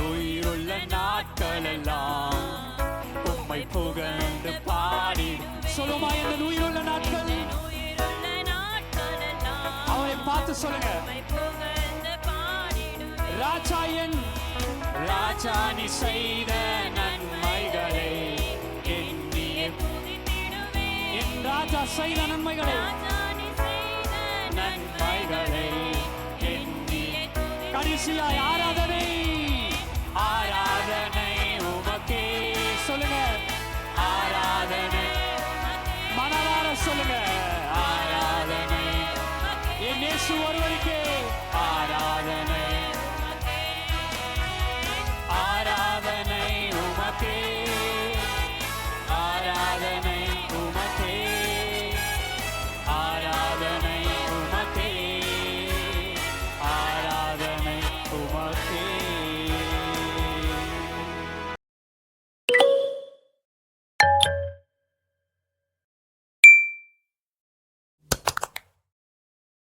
உயிருள்ள நாட்களெல்லாம் உம்மை புகழ்ந்து பாடி சொல்லுமா. இந்த உயிருள்ள நாட்கள் அவரை பார்த்து சொல்லுங்க. ராஜா நீ செய்த நன்மைகளை எண்ணியே என் ராஜா செய்த நன்மைகளை எண்ணியே கடைசியாய் ஆராதனை